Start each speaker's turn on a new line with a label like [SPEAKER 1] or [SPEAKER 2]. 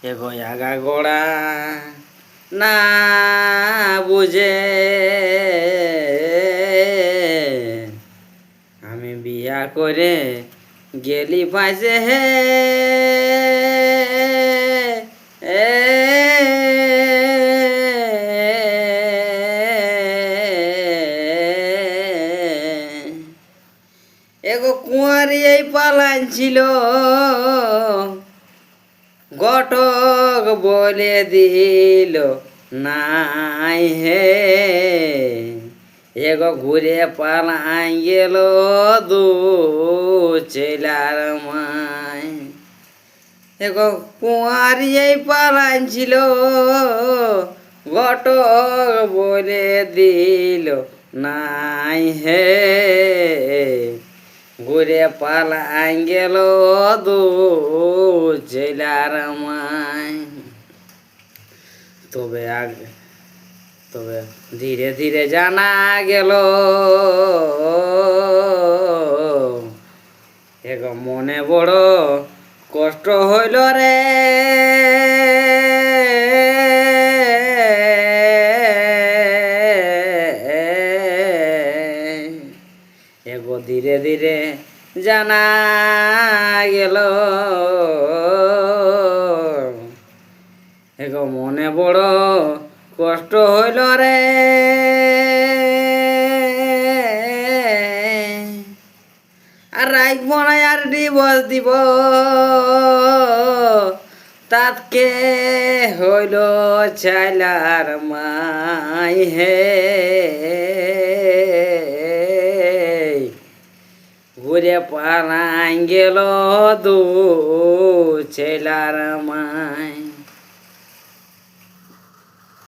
[SPEAKER 1] এগো আগা গোড়া না বুঝে আমি বিয়া করে গেলি পাইছে হে এগো কুঁয়ারি এই পালান ছিল ঘটক বলে দিল নাই হে এগো ঘুরে পালাই গেল দু চেলার মাই এগো কুঁয়ারি এই পালান ছিল ঘটক বলে দিল নাই হে ঘুরে পালাই গেল দু জেলার মাই তবে ধীরে ধীরে জানা গেল এগো মনে বড় কষ্ট হইল রে এগো ধীরে ধীরে জানা গেল এগো মনে বড় কষ্ট হইল রে আর রাখব না আর ডিভোর্স দিব তাতকে হইল চাইলার মাই হে ঘুরে পালাই গেল দু ছেলার মাই